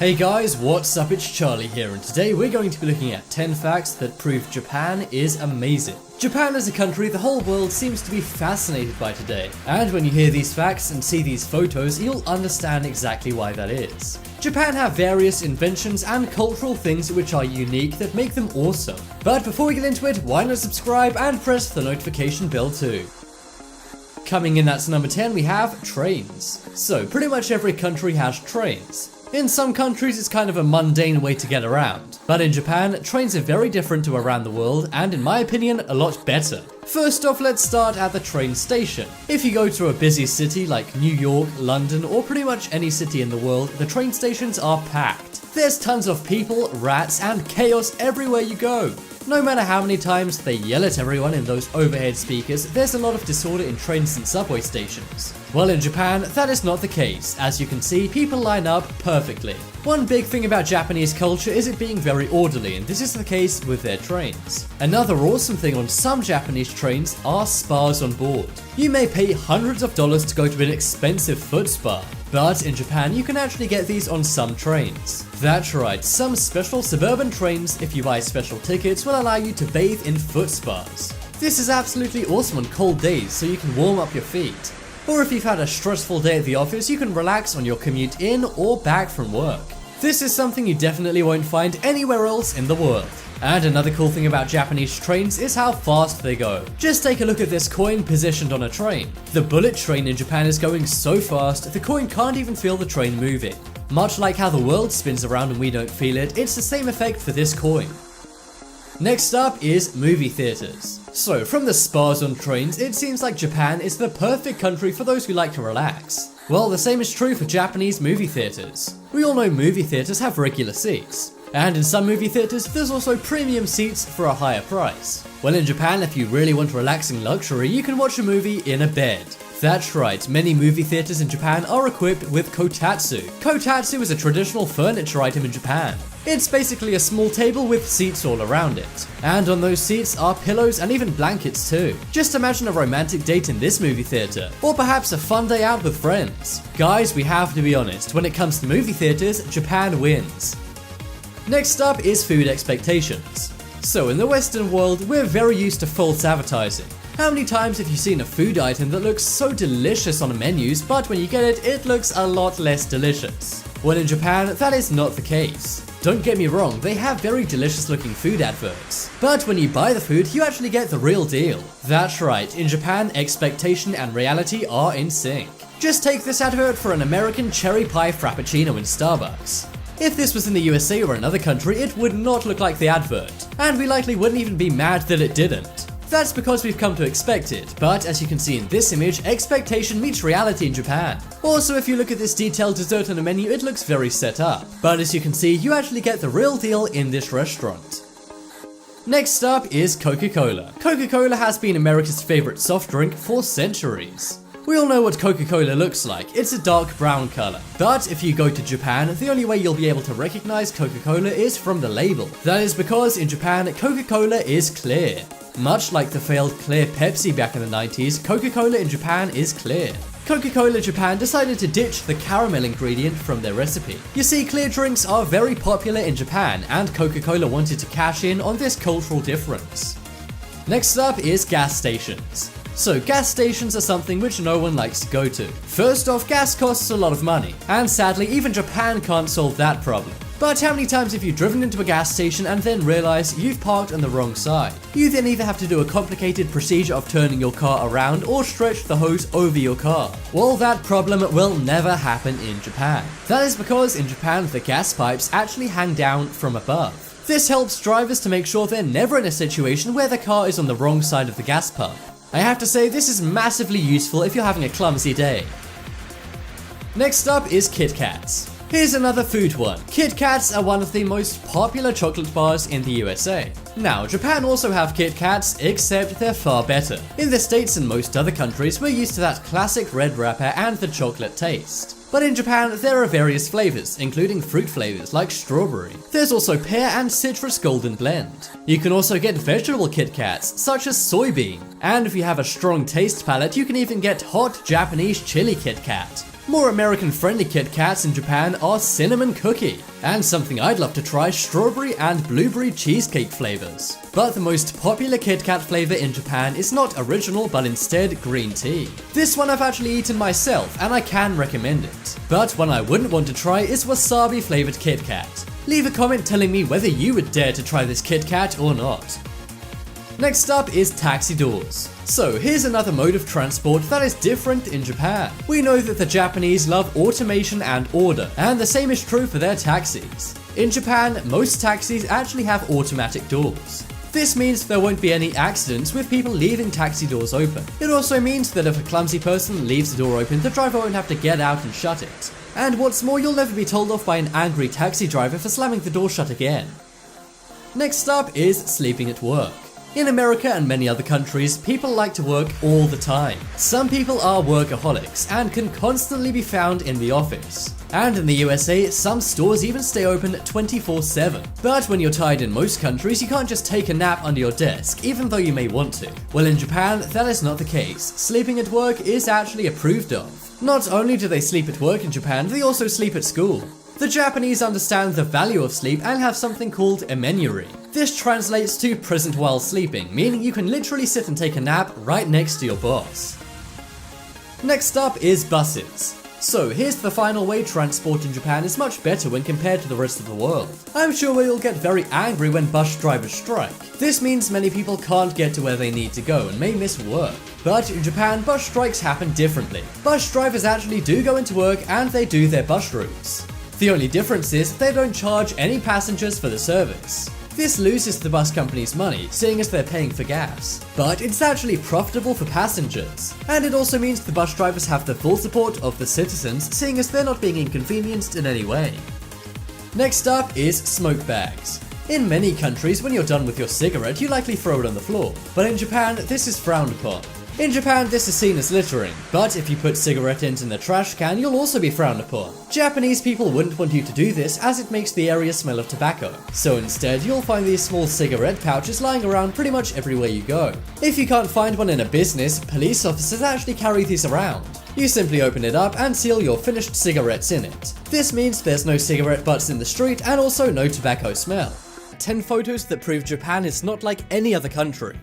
Hey guys, what's up? It's Charlie here, and today we're going to be looking at 10 facts that prove Japan is amazing. Japan is a country the whole world seems to be fascinated by today, and when you hear these facts and see these photos, you'll understand exactly why that is. Japan have various inventions and cultural things which are unique that make them awesome. But before we get into it, why not subscribe and press the notification bell too. Coming in at number 10 we have trains. So pretty much every country has trains. In some countries it's kind of a mundane way to get around, but in Japan, trains are very different to around the world and in my opinion, a lot better. First off, let's start at the train station. If you go to a busy city like New York, London, or pretty much any city in the world, the train stations are packed. There's tons of people, rats, and chaos everywhere you go. No matter how many times they yell at everyone in those overhead speakers, there's a lot of disorder in trains and subway stations. Well, in Japan, that is not the case. As you can see, people line up perfectly. One big thing about Japanese culture is it being very orderly, and this is the case with their trains. Another awesome thing on some Japanese trains are spas on board. You may pay hundreds of dollars to go to an expensive foot spa, but in Japan you can actually get these on some trains. That's right, some special suburban trains, if you buy special tickets, will allow you to bathe in foot spas. This is absolutely awesome on cold days so you can warm up your feet. Or if you've had a stressful day at the office, you can relax on your commute in or back from work. This is something you definitely won't find anywhere else in the world. And another cool thing about Japanese trains is how fast they go. Just take a look at this coin positioned on a train. The bullet train in Japan is going so fast, the coin can't even feel the train moving. Much like how the world spins around and we don't feel it, it's the same effect for this coin. Next up is movie theaters. So from the spas on trains, it seems like Japan is the perfect country for those who like to relax. Well, the same is true for Japanese movie theaters. We all know movie theaters have regular seats. And in some movie theaters, there's also premium seats for a higher price. Well, in Japan, if you really want relaxing luxury, you can watch a movie in a bed. That's right, many movie theaters in Japan are equipped with kotatsu. Kotatsu is a traditional furniture item in Japan. It's basically a small table with seats all around it. And on those seats are pillows and even blankets too. Just imagine a romantic date in this movie theater, or perhaps a fun day out with friends. Guys, we have to be honest, when it comes to movie theaters, Japan wins. Next up is food expectations. So in the Western world, we're very used to false advertising. How many times have you seen a food item that looks so delicious on the menus, but when you get it, it looks a lot less delicious? Well, in Japan, that is not the case. Don't get me wrong, they have very delicious looking food adverts. But when you buy the food, you actually get the real deal. That's right, in Japan, expectation and reality are in sync. Just take this advert for an American cherry pie frappuccino in Starbucks. If this was in the USA or another country, it would not look like the advert, and we likely wouldn't even be mad that it didn't. That's because we've come to expect it, but as you can see in this image, expectation meets reality in Japan. Also, if you look at this detailed dessert on the menu, it looks very set up, but as you can see, you actually get the real deal in this restaurant. Next up is Coca-Cola. Coca-Cola has been America's favorite soft drink for centuries. We all know what Coca-Cola looks like, it's a dark brown color. But if you go to Japan, the only way you'll be able to recognize Coca-Cola is from the label. That is because in Japan, Coca-Cola is clear. Much like the failed clear Pepsi back in the 90s, Coca-Cola in Japan is clear. Coca-Cola Japan decided to ditch the caramel ingredient from their recipe. You see, clear drinks are very popular in Japan, and Coca-Cola wanted to cash in on this cultural difference. Next up is gas stations. So gas stations are something which no one likes to go to. First off, gas costs a lot of money, and sadly even Japan can't solve that problem. But how many times have you driven into a gas station and then realized you've parked on the wrong side? You then either have to do a complicated procedure of turning your car around or stretch the hose over your car. Well, that problem will never happen in Japan. That is because in Japan the gas pipes actually hang down from above. This helps drivers to make sure they're never in a situation where the car is on the wrong side of the gas pump. I have to say, this is massively useful if you're having a clumsy day. Next up is Kit Kats. Here's another food one. Kit Kats are one of the most popular chocolate bars in the USA. Now, Japan also have Kit Kats, except they're far better. In the States and most other countries, we're used to that classic red wrapper and the chocolate taste. But in Japan, there are various flavors, including fruit flavors like strawberry. There's also pear and citrus golden blend. You can also get vegetable Kit Kats, such as soybean. And if you have a strong taste palate, you can even get hot Japanese chili Kit Kat. More American-friendly Kit Kats in Japan are cinnamon cookie, and something I'd love to try, strawberry and blueberry cheesecake flavors. But the most popular Kit Kat flavor in Japan is not original but instead green tea. This one I've actually eaten myself and I can recommend it. But one I wouldn't want to try is wasabi flavored Kit Kat. Leave a comment telling me whether you would dare to try this Kit Kat or not. Next up is taxi doors. So here's another mode of transport that is different in Japan. We know that the Japanese love automation and order, and the same is true for their taxis. In Japan, most taxis actually have automatic doors. This means there won't be any accidents with people leaving taxi doors open. It also means that if a clumsy person leaves the door open, the driver won't have to get out and shut it. And what's more, you'll never be told off by an angry taxi driver for slamming the door shut again. Next up is sleeping at work. In America and many other countries, people like to work all the time. Some people are workaholics and can constantly be found in the office. And in the USA, some stores even stay open 24/7. But when you're tired in most countries, you can't just take a nap under your desk, even though you may want to. Well, in Japan, that is not the case. Sleeping at work is actually approved of. Not only do they sleep at work in Japan, they also sleep at school. The Japanese understand the value of sleep and have something called emenuri. This translates to present while sleeping, meaning you can literally sit and take a nap right next to your boss. Next up is buses. So here's the final way transport in Japan is much better when compared to the rest of the world. I'm sure we'll get very angry when bus drivers strike. This means many people can't get to where they need to go and may miss work. But in Japan, bus strikes happen differently. Bus drivers actually do go into work and they do their bus routes. The only difference is they don't charge any passengers for the service. This loses the bus companies money, seeing as they're paying for gas. But it's actually profitable for passengers. And it also means the bus drivers have the full support of the citizens, seeing as they're not being inconvenienced in any way. Next up is smoke bags. In many countries, when you're done with your cigarette, you likely throw it on the floor. But in Japan, this is frowned upon. In Japan, this is seen as littering, but if you put cigarette ends in the trash can, you'll also be frowned upon. Japanese people wouldn't want you to do this as it makes the area smell of tobacco. So instead, you'll find these small cigarette pouches lying around pretty much everywhere you go. If you can't find one in a business, police officers actually carry these around. You simply open it up and seal your finished cigarettes in it. This means there's no cigarette butts in the street and also no tobacco smell. 10 photos that prove Japan is not like any other country.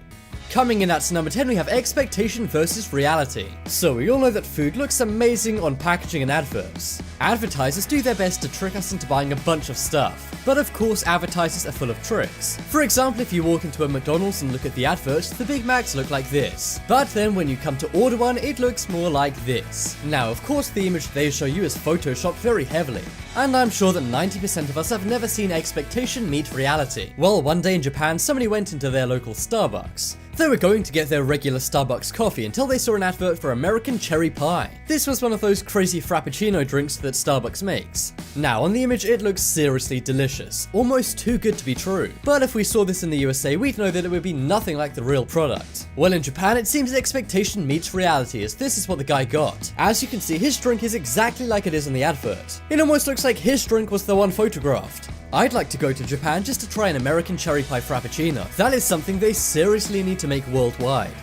Coming in at number 10, we have expectation versus reality. So we all know that food looks amazing on packaging and adverts. Advertisers do their best to trick us into buying a bunch of stuff. But of course, advertisers are full of tricks. For example, if you walk into a McDonald's and look at the adverts, the Big Macs look like this. But then when you come to order one, it looks more like this. Now, of course, the image they show you is photoshopped very heavily. And I'm sure that 90% of us have never seen expectation meet reality. Well, one day in Japan, somebody went into their local Starbucks. They were going to get their regular Starbucks coffee until they saw an advert for American cherry pie. This was one of those crazy frappuccino drinks that Starbucks makes. Now, on the image, it looks seriously delicious, almost too good to be true. But if we saw this in the USA, we'd know that it would be nothing like the real product. Well, in Japan, it seems expectation meets reality, as this is what the guy got. As you can see, his drink is exactly like it is in the advert. It almost looks like his drink was the one photographed. I'd like to go to Japan just to try an American cherry pie frappuccino. That is something they seriously need to make worldwide.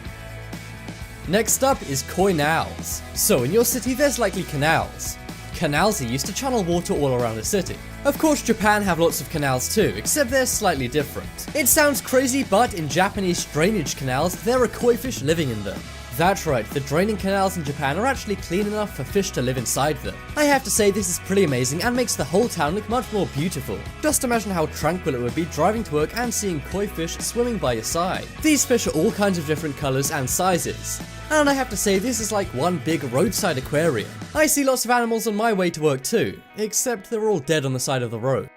Next up is KOINALS. So in your city there's likely canals. Canals are used to channel water all around the city. Of course, Japan have lots of canals too, except they're slightly different. It sounds crazy, but in Japanese drainage canals, there are koi fish living in them. That's right, the draining canals in Japan are actually clean enough for fish to live inside them. I have to say, this is pretty amazing and makes the whole town look much more beautiful. Just imagine how tranquil it would be driving to work and seeing koi fish swimming by your side. These fish are all kinds of different colors and sizes. And I have to say, this is like one big roadside aquarium. I see lots of animals on my way to work too, except they're all dead on the side of the road.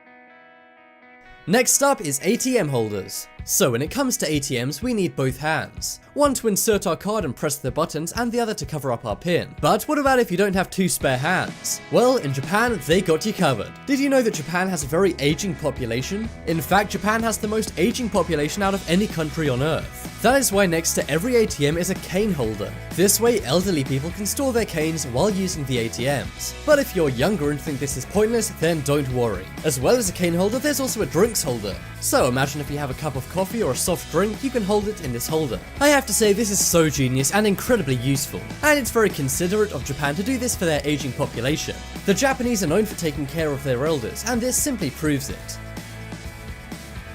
Next up is ATM holders. So when it comes to ATMs, we need both hands. One to insert our card and press the buttons, and the other to cover up our PIN. But what about if you don't have two spare hands? Well, in Japan, they got you covered. Did you know that Japan has a very aging population? In fact, Japan has the most aging population out of any country on Earth. That is why next to every ATM is a cane holder. This way, elderly people can store their canes while using the ATMs. But if you're younger and think this is pointless, then don't worry. As well as a cane holder, there's also a drinks holder. So imagine if you have a cup of coffee or a soft drink, you can hold it in this holder. I have to say this is so genius and incredibly useful, and it's very considerate of Japan to do this for their aging population. The Japanese are known for taking care of their elders, and this simply proves it.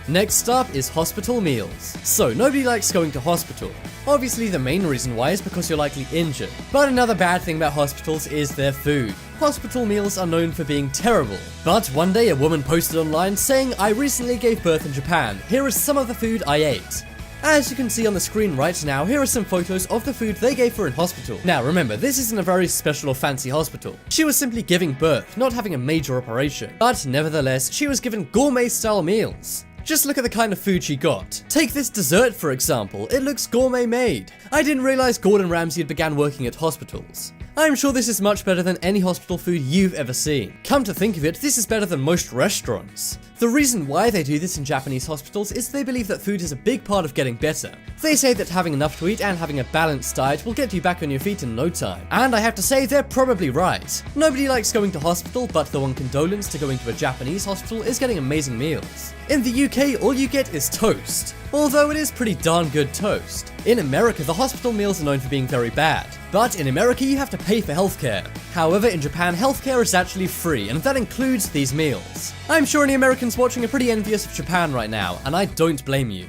Next up is hospital meals. So nobody likes going to hospital. Obviously the main reason why is because you're likely injured. But another bad thing about hospitals is their food. Hospital meals are known for being terrible. But one day a woman posted online saying, "I recently gave birth in Japan. Here is some of the food I ate." As you can see on the screen right now, here are some photos of the food they gave her in hospital. Now remember, this isn't a very special or fancy hospital. She was simply giving birth, not having a major operation. But nevertheless, she was given gourmet style meals. Just look at the kind of food she got. Take this dessert for example, it looks gourmet made. I didn't realize Gordon Ramsay had began working at hospitals. I'm sure this is much better than any hospital food you've ever seen. Come to think of it, this is better than most restaurants. The reason why they do this in Japanese hospitals is they believe that food is a big part of getting better. They say that having enough to eat and having a balanced diet will get you back on your feet in no time. And I have to say, they're probably right. Nobody likes going to hospital, but the one condolence to going to a Japanese hospital is getting amazing meals. In the UK, all you get is toast. Although it is pretty darn good toast. In America, the hospital meals are known for being very bad. But in America, you have to pay for healthcare. However, in Japan, healthcare is actually free, and that includes these meals. I'm sure any Americans watching are pretty envious of Japan right now, and I don't blame you.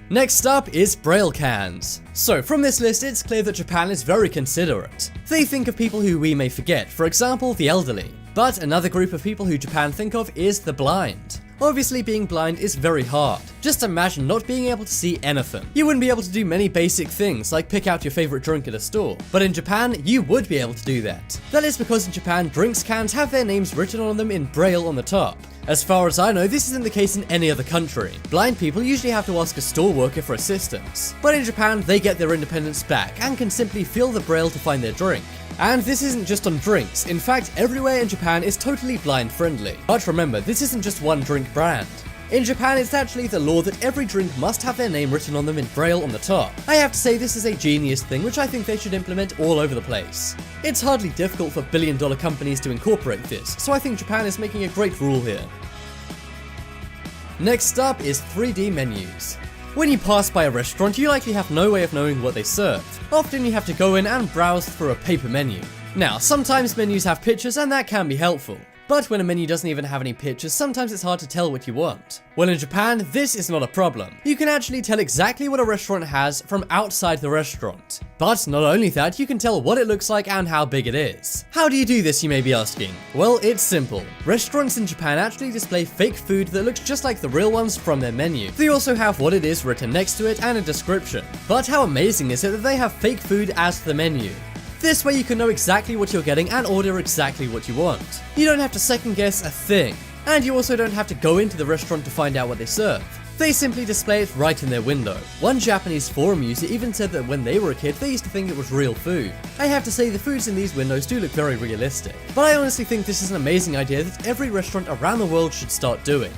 Next up is BRAILLE cans. So from this list, it's clear that Japan is very considerate. They think of people who we may forget, for example, the elderly. But another group of people who Japan think of is the blind. Obviously, being blind is very hard. Just imagine not being able to see anything. You wouldn't be able to do many basic things like pick out your favorite drink at a store. But in Japan, you would be able to do that. That is because in Japan, drinks cans have their names written on them in Braille on the top. As far as I know, this isn't the case in any other country. Blind people usually have to ask a store worker for assistance. But in Japan, they get their independence back and can simply feel the Braille to find their drink. And this isn't just on drinks. In fact, everywhere in Japan is totally blind friendly. But remember, this isn't just one drink brand. In Japan, it's actually the law that every drink must have their name written on them in Braille on the top. I have to say this is a genius thing which I think they should implement all over the place. It's hardly difficult for billion-dollar companies to incorporate this, so I think Japan is making a great rule here. Next up is 3D menus. When you pass by a restaurant, you likely have no way of knowing what they serve. Often you have to go in and browse through a paper menu. Now, sometimes menus have pictures and that can be helpful. But when a menu doesn't even have any pictures, sometimes it's hard to tell what you want. Well, in Japan, this is not a problem. You can actually tell exactly what a restaurant has from outside the restaurant. But not only that, you can tell what it looks like and how big it is. How do you do this, you may be asking? Well, it's simple. Restaurants in Japan actually display fake food that looks just like the real ones from their menu. They also have what it is written next to it and a description. But how amazing is it that they have fake food as the menu? This way you can know exactly what you're getting and order exactly what you want. You don't have to second guess a thing. And you also don't have to go into the restaurant to find out what they serve. They simply display it right in their window. One Japanese forum user even said that when they were a kid, they used to think it was real food. I have to say the foods in these windows do look very realistic. But I honestly think this is an amazing idea that every restaurant around the world should start doing.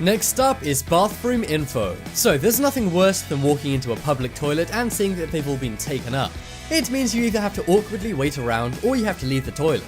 Next up is bathroom info. So there's nothing worse than walking into a public toilet and seeing that they've all been taken up. It means you either have to awkwardly wait around or you have to leave the toilet.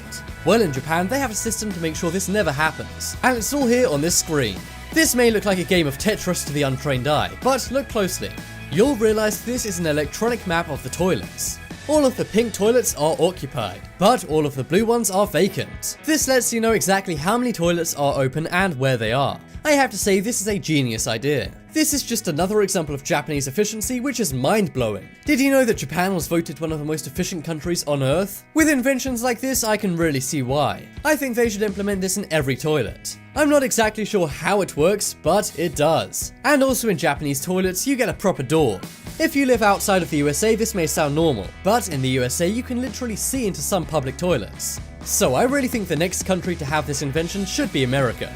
Well, in Japan, they have a system to make sure this never happens. And it's all here on this screen. This may look like a game of Tetris to the untrained eye, but look closely. You'll realize this is an electronic map of the toilets. All of the pink toilets are occupied, but all of the blue ones are vacant. This lets you know exactly how many toilets are open and where they are. I have to say this is a genius idea. This is just another example of Japanese efficiency which is mind-blowing. Did you know that Japan was voted one of the most efficient countries on Earth? With inventions like this, I can really see why. I think they should implement this in every toilet. I'm not exactly sure how it works, but it does. And also in Japanese toilets, you get a proper door. If you live outside of the USA, this may sound normal, but in the USA, you can literally see into some public toilets. So I really think the next country to have this invention should be America.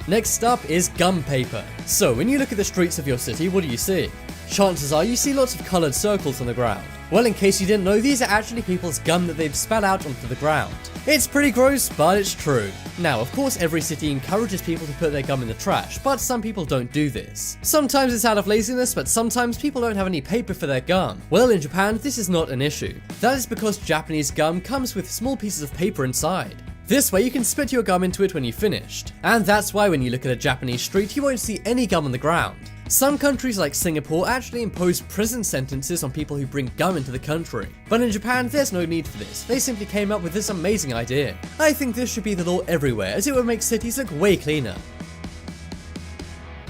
Next up is gum paper. So when you look at the streets of your city, what do you see? Chances are you see lots of coloured circles on the ground. Well, in case you didn't know, these are actually people's gum that they've spat out onto the ground. It's pretty gross, but it's true. Now, of course, every city encourages people to put their gum in the trash, but some people don't do this. Sometimes it's out of laziness, but sometimes people don't have any paper for their gum. Well, in Japan, this is not an issue. That is because Japanese gum comes with small pieces of paper inside. This way you can spit your gum into it when you've finished. And that's why when you look at a Japanese street, you won't see any gum on the ground. Some countries like Singapore actually impose prison sentences on people who bring gum into the country. But in Japan, there's no need for this. They simply came up with this amazing idea. I think this should be the law everywhere, as it would make cities look way cleaner.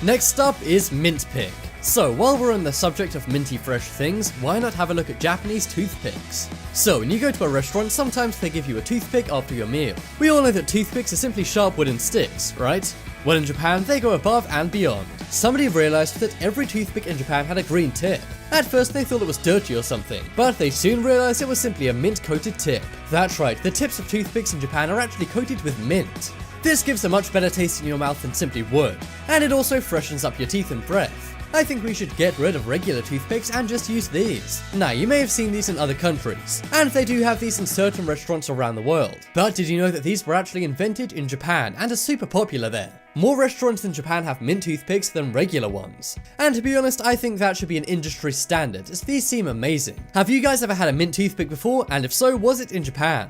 Next up is MINTPICK. So while we're on the subject of minty fresh things, why not have a look at Japanese toothpicks? So when you go to a restaurant, sometimes they give you a toothpick after your meal. We all know that toothpicks are simply sharp wooden sticks, right? Well, in Japan, they go above and beyond. Somebody realized that every toothpick in Japan had a green tip. At first they thought it was dirty or something, but they soon realized it was simply a mint-coated tip. That's right, the tips of toothpicks in Japan are actually coated with mint. This gives a much better taste in your mouth than simply wood, and it also freshens up your teeth and breath. I think we should get rid of regular toothpicks and just use these. Now, you may have seen these in other countries, and they do have these in certain restaurants around the world. But did you know that these were actually invented in Japan and are super popular there? More restaurants in Japan have mint toothpicks than regular ones. And to be honest, I think that should be an industry standard, as these seem amazing. Have you guys ever had a mint toothpick before? And if so, was it in Japan?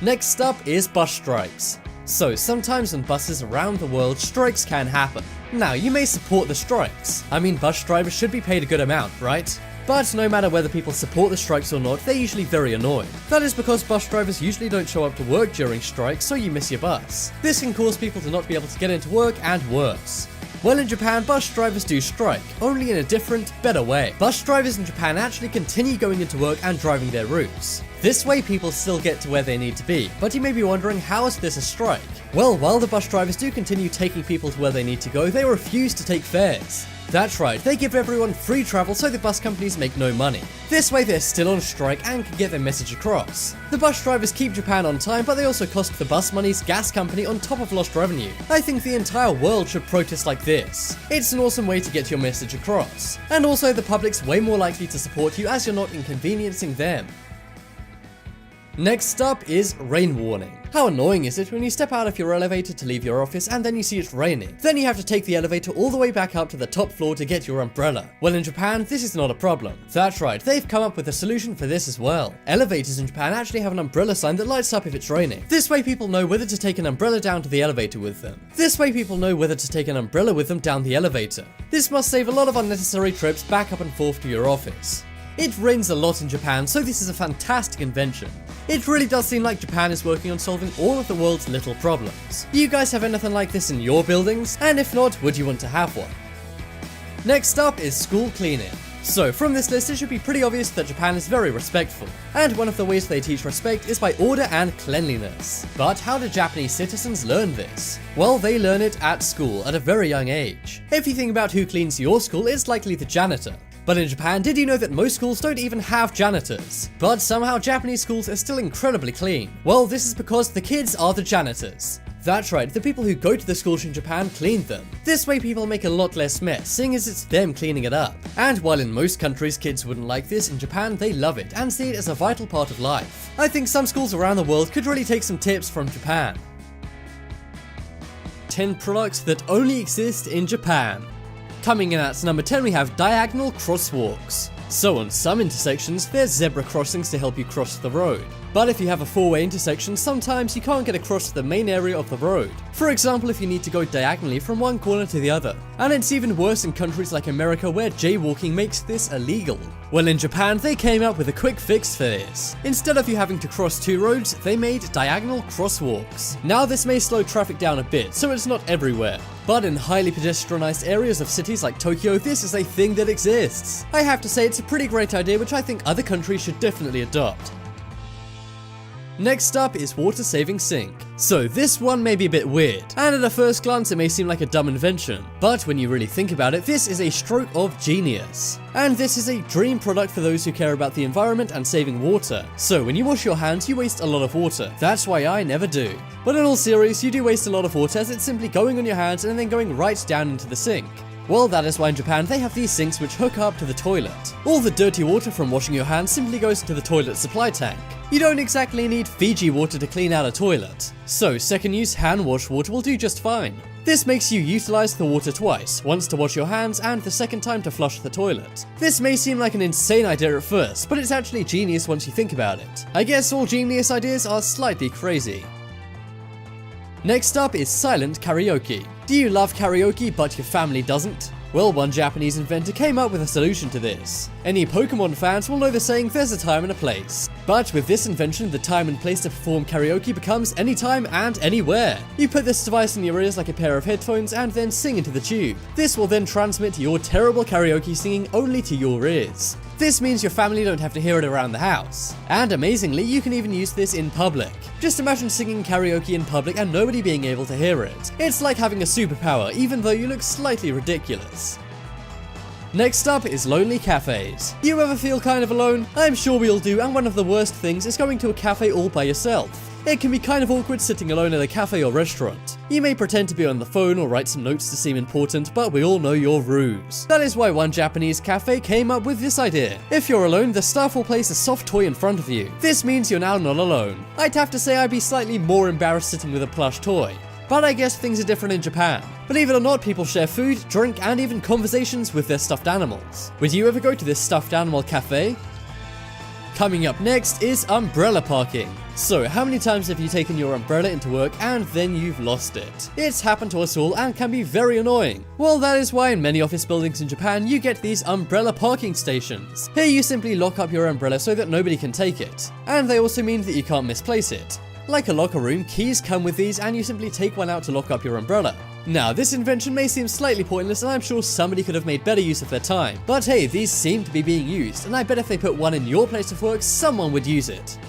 Next up is bus strikes. So sometimes on buses around the world, strikes can happen. Now, you may support the strikes. I mean, bus drivers should be paid a good amount, right? But no matter whether people support the strikes or not, they're usually very annoyed. That is because bus drivers usually don't show up to work during strikes, so you miss your bus. This can cause people to not be able to get into work, and worse. Well, in Japan, bus drivers do strike, only in a different, better way. Bus drivers in Japan actually continue going into work and driving their routes. This way people still get to where they need to be, but you may be wondering, how is this a strike? Well, while the bus drivers do continue taking people to where they need to go, they refuse to take fares. That's right, they give everyone free travel so the bus companies make no money. This way they're still on strike and can get their message across. The bus drivers keep Japan on time, but they also cost the bus money's gas company on top of lost revenue. I think the entire world should protest like this. It's an awesome way to get your message across. And also the public's way more likely to support you as you're not inconveniencing them. Next up is rain warning. How annoying is it when you step out of your elevator to leave your office and then you see it's raining? Then you have to take the elevator all the way back up to the top floor to get your umbrella. Well, in Japan, this is not a problem. That's right, they've come up with a solution for this as well. Elevators in Japan actually have an umbrella sign that lights up if it's raining. This way people know whether to take an umbrella down to the elevator with them. This must save a lot of unnecessary trips back up and forth to your office. It rains a lot in Japan, so this is a fantastic invention. It really does seem like Japan is working on solving all of the world's little problems. You guys have anything like this in your buildings? And if not, would you want to have one? Next up is school cleaning. So from this list, it should be pretty obvious that Japan is very respectful. And one of the ways they teach respect is by order and cleanliness. But how do Japanese citizens learn this? Well, they learn it at school at a very young age. If you think about who cleans your school, it's likely the janitor. But in Japan, did you know that most schools don't even have janitors? But somehow Japanese schools are still incredibly clean. Well, this is because the kids are the janitors. That's right, the people who go to the schools in Japan clean them. This way people make a lot less mess, seeing as it's them cleaning it up. And while in most countries kids wouldn't like this, in Japan they love it and see it as a vital part of life. I think some schools around the world could really take some tips from Japan. 10 products that only exist in Japan. Coming in at number 10 we have diagonal crosswalks. So on some intersections, there's zebra crossings to help you cross the road. But if you have a four-way intersection, sometimes you can't get across the main area of the road. For example, if you need to go diagonally from one corner to the other. And it's even worse in countries like America where jaywalking makes this illegal. Well, in Japan, they came up with a quick fix for this. Instead of you having to cross two roads, they made diagonal crosswalks. Now this may slow traffic down a bit, so it's not everywhere. But in highly pedestrianized areas of cities like Tokyo, this is a thing that exists. I have to say it's a pretty great idea which I think other countries should definitely adopt. Next up is water saving sink. So this one may be a bit weird, and at a first glance it may seem like a dumb invention, but when you really think about it, this is a stroke of genius. And this is a dream product for those who care about the environment and saving water. So when you wash your hands, you waste a lot of water. That's why I never do. But in all seriousness, you do waste a lot of water as it's simply going on your hands and then going right down into the sink. Well, that is why in Japan they have these sinks which hook up to the toilet. All the dirty water from washing your hands simply goes to the toilet supply tank. You don't exactly need Fiji water to clean out a toilet. So second use hand wash water will do just fine. This makes you utilize the water twice, once to wash your hands and the second time to flush the toilet. This may seem like an insane idea at first, but it's actually genius once you think about it. I guess all genius ideas are slightly crazy. Next up is silent karaoke. Do you love karaoke but your family doesn't? Well, one Japanese inventor came up with a solution to this. Any Pokemon fans will know the saying, there's a time and a place. But with this invention, the time and place to perform karaoke becomes anytime and anywhere. You put this device in your ears like a pair of headphones and then sing into the tube. This will then transmit your terrible karaoke singing only to your ears. This means your family don't have to hear it around the house. And amazingly, you can even use this in public. Just imagine singing karaoke in public and nobody being able to hear it. It's like having a superpower, even though you look slightly ridiculous. Next up is lonely cafes. You ever feel kind of alone? I'm sure we all do, and one of the worst things is going to a cafe all by yourself. It can be kind of awkward sitting alone at a cafe or restaurant. You may pretend to be on the phone or write some notes to seem important, but we all know your ruse. That is why one Japanese cafe came up with this idea. If you're alone, the staff will place a soft toy in front of you. This means you're now not alone. I'd have to say I'd be slightly more embarrassed sitting with a plush toy. But I guess things are different in Japan. Believe it or not, people share food, drink, and even conversations with their stuffed animals. Would you ever go to this stuffed animal cafe? Coming up next is umbrella parking. So, how many times have you taken your umbrella into work and then you've lost it? It's happened to us all and can be very annoying. Well, that is why in many office buildings in Japan you get these umbrella parking stations. Here you simply lock up your umbrella so that nobody can take it. And they also mean that you can't misplace it. Like a locker room, keys come with these and you simply take one out to lock up your umbrella. Now, this invention may seem slightly pointless and I'm sure somebody could have made better use of their time. But hey, these seem to be being used, and I bet if they put one in your place of work, someone would use it.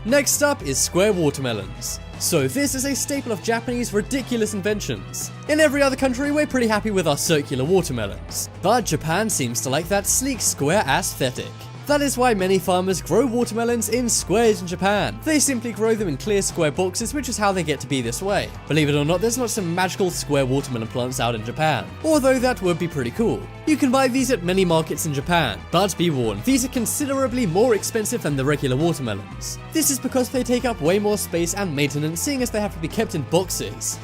Next up is square watermelons. So this is a staple of Japanese ridiculous inventions. In every other country, we're pretty happy with our circular watermelons. But Japan seems to like that sleek square aesthetic. That is why many farmers grow watermelons in squares in Japan. They simply grow them in clear square boxes, which is how they get to be this way. Believe it or not, there's not some magical square watermelon plants out in Japan, although that would be pretty cool. You can buy these at many markets in Japan, but be warned, these are considerably more expensive than the regular watermelons. This is because they take up way more space and maintenance, seeing as they have to be kept in boxes.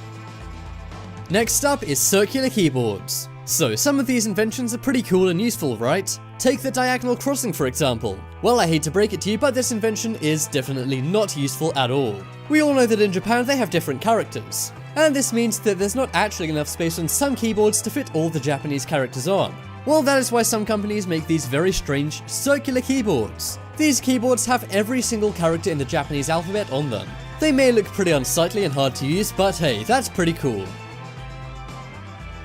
Next up is circular keyboards. So some of these inventions are pretty cool and useful, right? Take the diagonal crossing for example. Well, I hate to break it to you, but this invention is definitely not useful at all. We all know that in Japan they have different characters, and this means that there's not actually enough space on some keyboards to fit all the Japanese characters on. Well, that is why some companies make these very strange circular keyboards. These keyboards have every single character in the Japanese alphabet on them. They may look pretty unsightly and hard to use, but hey, that's pretty cool.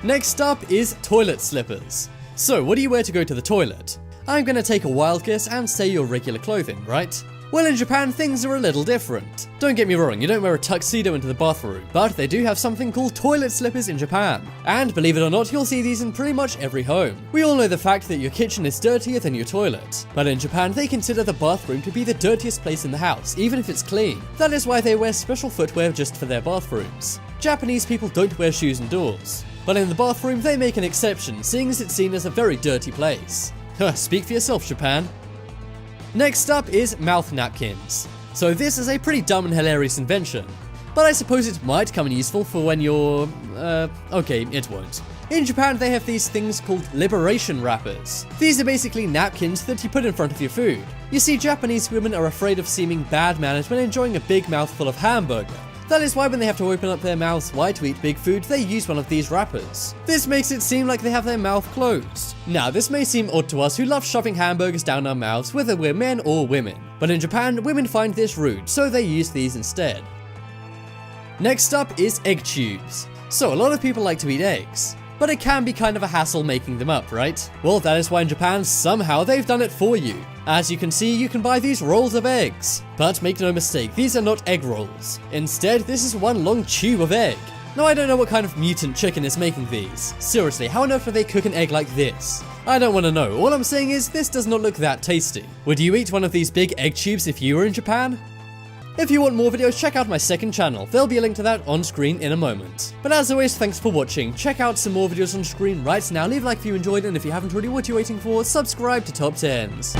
Next up is toilet slippers. So what do you wear to go to the toilet? I'm gonna take a wild guess and say your regular clothing, right? Well, in Japan things are a little different. Don't get me wrong, you don't wear a tuxedo into the bathroom, but they do have something called toilet slippers in Japan. And believe it or not, you'll see these in pretty much every home. We all know the fact that your kitchen is dirtier than your toilet, but in Japan they consider the bathroom to be the dirtiest place in the house, even if it's clean. That is why they wear special footwear just for their bathrooms. Japanese people don't wear shoes indoors. But in the bathroom, they make an exception, seeing as it's seen as a very dirty place. Speak for yourself, Japan. Next up is mouth napkins. So this is a pretty dumb and hilarious invention, but I suppose it might come in useful for when you're... okay, it won't. In Japan, they have these things called liberation wrappers. These are basically napkins that you put in front of your food. You see, Japanese women are afraid of seeming bad manners when enjoying a big mouthful of hamburger. That is why when they have to open up their mouths wide to eat big food, they use one of these wrappers. This makes it seem like they have their mouth closed. Now, this may seem odd to us who love shoving hamburgers down our mouths, whether we're men or women. But in Japan, women find this rude, so they use these instead. Next up is egg tubes. So a lot of people like to eat eggs, but it can be kind of a hassle making them up, right? Well, that is why in Japan, somehow they've done it for you. As you can see, you can buy these rolls of eggs. But make no mistake, these are not egg rolls. Instead, this is one long tube of egg. Now, I don't know what kind of mutant chicken is making these. Seriously, how on earth would they cook an egg like this? I don't want to know. All I'm saying is, this does not look that tasty. Would you eat one of these big egg tubes if you were in Japan? If you want more videos, check out my second channel. There'll be a link to that on screen in a moment. But as always, thanks for watching. Check out some more videos on screen right now. Leave a like if you enjoyed, and if you haven't already, what are you waiting for? Subscribe to Top 10s.